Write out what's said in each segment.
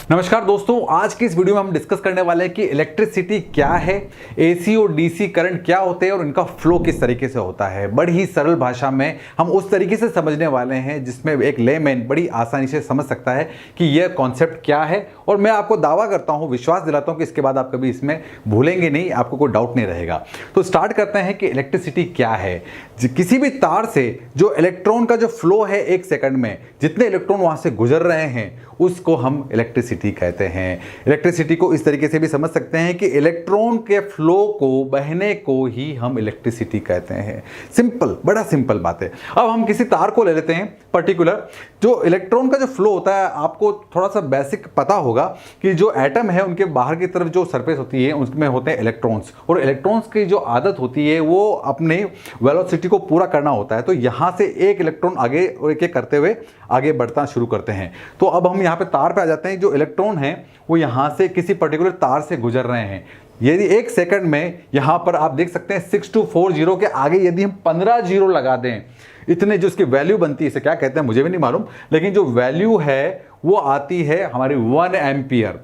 नमस्कार दोस्तों, आज की इस वीडियो में हम डिस्कस करने वाले हैं कि इलेक्ट्रिसिटी क्या है, एसी और डीसी करंट क्या होते हैं और इनका फ्लो किस तरीके से होता है। बड़ी ही सरल भाषा में हम उस तरीके से समझने वाले हैं जिसमें एक लेमैन बड़ी आसानी से समझ सकता है कि यह कॉन्सेप्ट क्या है। और मैं आपको दावा करता हूं, विश्वास दिलाता हूं कि इसके बाद आप कभी इसमें भूलेंगे नहीं, आपको कोई डाउट नहीं रहेगा। तो स्टार्ट करते हैं कि इलेक्ट्रिसिटी क्या है। किसी भी तार से जो इलेक्ट्रॉन का जो फ्लो है, एक सेकंड में जितने इलेक्ट्रॉन वहां से गुजर रहे हैं उसको हम इलेक्ट्रिसिटी कहते हैं। इलेक्ट्रिसिटी को इस तरीके से भी समझ सकते हैं कि इलेक्ट्रॉन के फ्लो को, बहने को ही हम इलेक्ट्रिसिटी कहते हैं। सिंपल, बड़ा सिंपल बात है। अब हम किसी तार को ले लेते हैं पर्टिकुलर, जो इलेक्ट्रॉन का जो फ्लो होता है, आपको थोड़ा सा बेसिक पता होगा कि जो एटम है उनके बाहर की तरफ जो सरफेस होती है उसमें होते हैं इलेक्ट्रॉन्स, और इलेक्ट्रॉन्स की जो आदत होती है वो अपने वेलोसिटी को पूरा करना होता है। तो यहां से एक इलेक्ट्रॉन आगे और एक एक करते हुए आगे बढ़ना शुरू करते हैं। तो अब हम यहाँ पे तार पे आ जाते हैं। जो इलेक्ट्रॉन है वो यहाँ से किसी पर्टिकुलर तार से गुजर रहे हैं। यदि एक सेकंड में यहाँ पर आप देख सकते हैं 6240 के आगे यदि हम 15 जीरो लगा दें, इतने जो इसकी वैल्यू बनती है, इसे क्या कहते हैं मुझे भी नहीं मालूम, लेकिन जो वैल्यू है वो आती है हमारी 1 एम्पियर।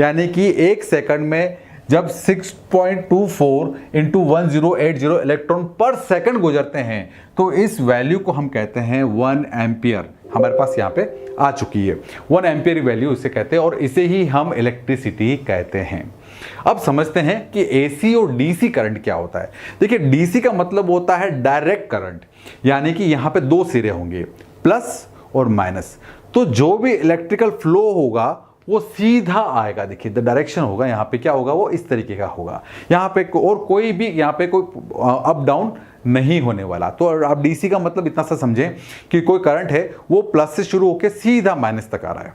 यानी कि एक सेकंड में जब 6.24 इंटू 1080 इलेक्ट्रॉन पर सेकंड गुजरते हैं तो इस वैल्यू को हम कहते हैं 1 एम्पियर। हमारे पास यहाँ पे आ चुकी है 1 एम्पियर वैल्यू इसे कहते हैं, और इसे ही हम इलेक्ट्रिसिटी कहते हैं। अब समझते हैं कि एसी और डीसी करंट क्या होता है। देखिए, डीसी का मतलब होता है डायरेक्ट करंट, यानी कि यहाँ पे दो सिरे होंगे, प्लस और माइनस। तो जो भी इलेक्ट्रिकल फ्लो होगा वो सीधा आएगा। देखिए, द डायरेक्शन होगा यहाँ पे क्या होगा, वो इस तरीके का होगा। यहाँ पे और कोई भी यहाँ पे कोई अप डाउन नहीं होने वाला। तो आप डीसी का मतलब इतना सा समझें कि कोई करंट है वो प्लस से शुरू होकर सीधा माइनस तक आ रहा है।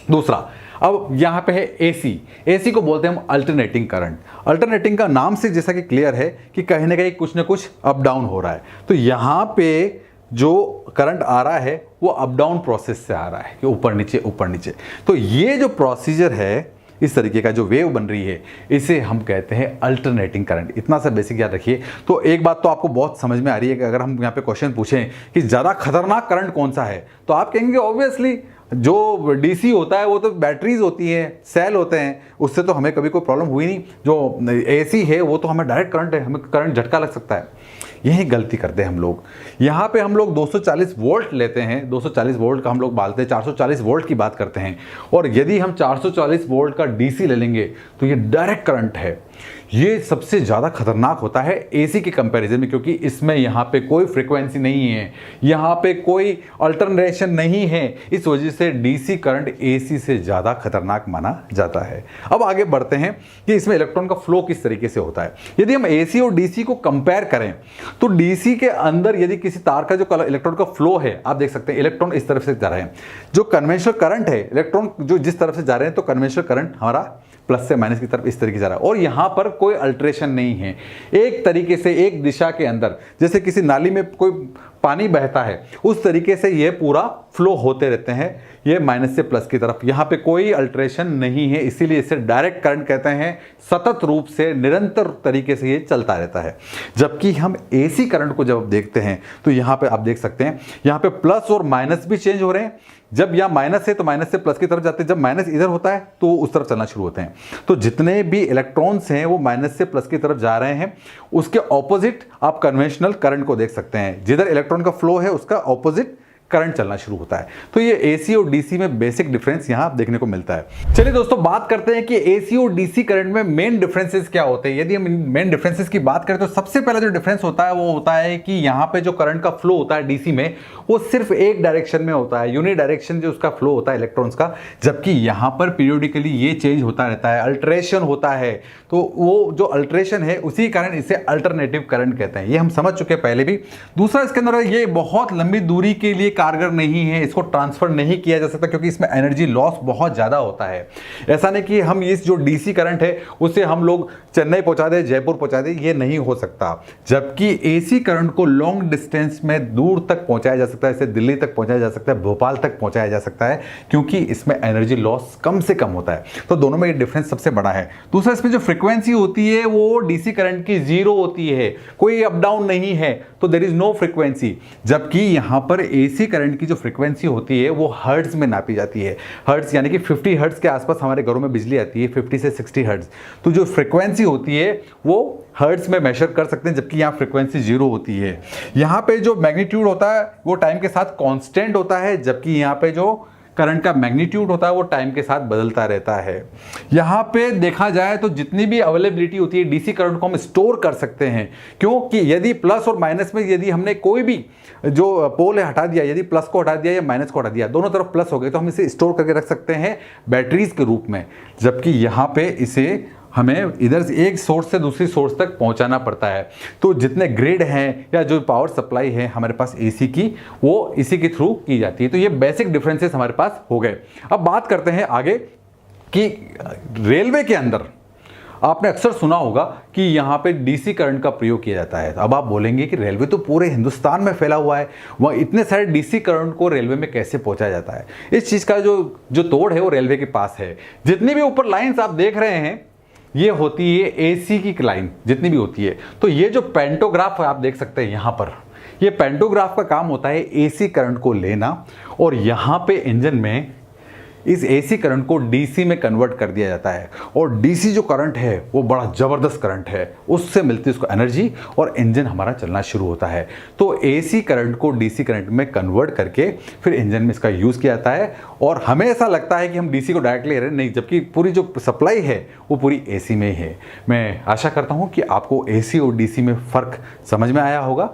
दूसरा, अब यहाँ पे है एसी। एसी को बोलते हैं हम अल्टरनेटिंग करंट। अल्टरनेटिंग का नाम से जैसा कि क्लियर है कि कहीं ना कहीं कुछ ना कुछ अप डाउन हो रहा है। तो यहाँ पे जो करंट आ रहा है वो अप डाउन प्रोसेस से आ रहा है कि ऊपर नीचे ऊपर नीचे। तो ये जो प्रोसीजर है, इस तरीके का जो वेव बन रही है, इसे हम कहते हैं अल्टरनेटिंग करंट। इतना सा बेसिक याद रखिए। तो एक बात तो आपको बहुत समझ में आ रही है कि अगर हम यहाँ पे क्वेश्चन पूछें कि ज़्यादा खतरनाक करंट कौन सा है, तो आप कहेंगे ऑब्वियसली जो डीसी होता है वो तो बैटरीज होती हैं, सेल होते हैं, उससे तो हमें कभी कोई प्रॉब्लम हुई नहीं। जो एसी है वो तो हमें डायरेक्ट करंट है, हमें करंट झटका लग सकता है। यही गलती करते हैं हम लोग। यहाँ पे हम लोग 240 वोल्ट लेते हैं, 240 वोल्ट का हम लोग बालते हैं, 440 वोल्ट की बात करते हैं। और यदि हम 440 वोल्ट का डीसी ले लेंगे तो ये डायरेक्ट करंट है। ये सबसे ज़्यादा खतरनाक होता है एसी के कंपैरिजन में, क्योंकि इसमें यहाँ पे कोई फ्रीक्वेंसी नहीं है, यहाँ पे कोई अल्टरनेशन नहीं है। इस वजह से डीसी करंट एसी से ज़्यादा खतरनाक माना जाता है। अब आगे बढ़ते हैं कि इसमें इलेक्ट्रॉन का फ्लो किस तरीके से होता है। यदि हम एसी और डीसी को कंपेयर करें तो डीसी के अंदर यदि किसी तार का जो इलेक्ट्रॉन का फ्लो है, आप देख सकते हैं इलेक्ट्रॉन इस तरफ से जा रहे हैं। जो कन्वेंशनल करंट है, इलेक्ट्रॉन जो जिस तरफ से जा रहे हैं, तो कन्वेंशनल करंट हमारा प्लस से माइनस की तरफ इस तरीके से जा रहा है, और यहां पर कोई अल्टरेशन नहीं है। एक तरीके से एक दिशा के अंदर, जैसे किसी नाली में कोई पानी बहता है, उस तरीके से ये पूरा फ्लो होते रहते हैं, ये माइनस से प्लस की तरफ। यहाँ पे कोई अल्टरेशन नहीं है, इसीलिए इसे डायरेक्ट करंट कहते हैं। सतत रूप से निरंतर तरीके से ये चलता रहता है। जबकि हम एसी करंट को जब देखते हैं तो यहाँ पे आप देख सकते हैं, यहाँ पे प्लस और माइनस भी चेंज हो रहे हैं। जब यहाँ माइनस है तो माइनस से प्लस की तरफ जाते हैं, जब माइनस इधर होता है तो उस तरफ चलना शुरू होते हैं। तो जितने भी इलेक्ट्रॉन्स हैं वो माइनस से प्लस की तरफ जा रहे हैं। उसके ऑपोजिट आप कन्वेंशनल करंट को देख सकते हैं, जिधर इलेक्ट्रॉन का फ्लो है उसका ऑपोजिट करंट चलना शुरू होता है। तो ये एसी और डीसी में बेसिक डिफरेंस यहां देखने को मिलता है। चलिए दोस्तों, बात करते हैं कि एसी और डीसी करंट में मेन डिफरेंसेस क्या होते हैं। यदि हम मेन डिफरेंसेस की बात करें तो सबसे पहला जो डिफरेंस होता है वो होता है कि यहां पे जो करंट का फ्लो होता है डीसी में, वो सिर्फ एक डायरेक्शन में होता है, यूनि डायरेक्शन जो उसका फ्लो होता है इलेक्ट्रॉन्स का। जबकि यहां पर पीरियोडिकली ये चेंज होता रहता है, अल्टरेशन होता है। तो वो जो अल्टरेशन है उसी कारण इसे अल्टरनेटिव करंट कहते हैं। ये हम समझ चुके पहले भी। दूसरा, इसके अंदर ये बहुत लंबी दूरी के लिए कारगर नहीं है, इसको ट्रांसफर नहीं किया जा सकता क्योंकि इसमें एनर्जी लॉस बहुत ज्यादा होता है। ऐसा नहीं कि हम इस जो डीसी करंट है उसे हम लोग चेन्नई पहुंचा दे, जयपुर पहुंचा दे, ये नहीं हो सकता। जबकि एसी करंट को लॉन्ग डिस्टेंस में दूर तक पहुंचाया जा सकता है, इसे दिल्ली तक पहुंचाया जा सकता है, भोपाल तक पहुंचाया जा सकता है, क्योंकि इसमें एनर्जी लॉस कम से कम होता है। तो दोनों में ये डिफरेंस सबसे बड़ा है। दूसरा, इसमें जो फ्रीक्वेंसी होती है वो डीसी करंट की 0 होती है, कोई अप डाउन नहीं है। तो देयर इज नो फ्रीक्वेंसी। जबकि यहाँ पर एसी करंट की जो फ्रीक्वेंसी होती है वो हर्ट्ज में नापी जाती है। हर्ट्ज यानी कि 50 हर्ट्ज के आसपास हमारे घरों में बिजली आती है, 50 से 60 हर्ट्ज। तो जो फ्रीक्वेंसी होती है वो हर्ट्ज में मेजर कर सकते हैं, जबकि यहाँ फ्रीक्वेंसी 0 होती है। यहाँ पे जो मैग्नीट्यूड होता है वो टाइम के साथ कांस्टेंट होता है, जबकि यहाँ पे जो करंट का मैग्नीट्यूड होता है वो टाइम के साथ बदलता रहता है। यहाँ पे देखा जाए तो जितनी भी अवेलेबिलिटी होती है डीसी करंट को हम स्टोर कर सकते हैं, क्योंकि यदि प्लस और माइनस में यदि हमने कोई भी जो पोल है हटा दिया, यदि प्लस को हटा दिया या माइनस को हटा दिया, दोनों तरफ प्लस हो गए, तो हम इसे स्टोर करके रख सकते हैं बैटरीज के रूप में। जबकि यहाँ पे इसे हमें इधर से एक सोर्स से दूसरी सोर्स तक पहुंचाना पड़ता है। तो जितने ग्रिड हैं या जो पावर सप्लाई है हमारे पास एसी की, वो इसी के थ्रू की जाती है। तो ये बेसिक डिफरेंसेस हमारे पास हो गए। अब बात करते हैं आगे कि रेलवे के अंदर आपने अक्सर सुना होगा कि यहाँ पे डीसी करंट का प्रयोग किया जाता है। अब आप बोलेंगे कि रेलवे तो पूरे हिंदुस्तान में फैला हुआ है, वह इतने सारे डीसी करंट को रेलवे में कैसे पहुंचाया जाता है? इस चीज़ का जो तोड़ है वो रेलवे के पास है। जितनी भी ऊपर लाइन्स आप देख रहे हैं ये होती है एसी की लाइन, जितनी भी होती है। तो ये जो पेंटोग्राफ आप देख सकते हैं यहाँ पर, ये पेंटोग्राफ का काम होता है एसी करंट को लेना और यहाँ पे इंजन में इस एसी करंट को डीसी में कन्वर्ट कर दिया जाता है। और डीसी जो करंट है वो बड़ा ज़बरदस्त करंट है, उससे मिलती है उसको एनर्जी और इंजन हमारा चलना शुरू होता है। तो एसी करंट को डीसी करंट में कन्वर्ट करके फिर इंजन में इसका यूज़ किया जाता है। और हमें ऐसा लगता है कि हम डीसी को डायरेक्टली ले रहे हैं, नहीं, जबकि पूरी जो सप्लाई है वो पूरी एसी में ही है। मैं आशा करता हूँ कि आपको एसी और डीसी में फ़र्क समझ में आया होगा।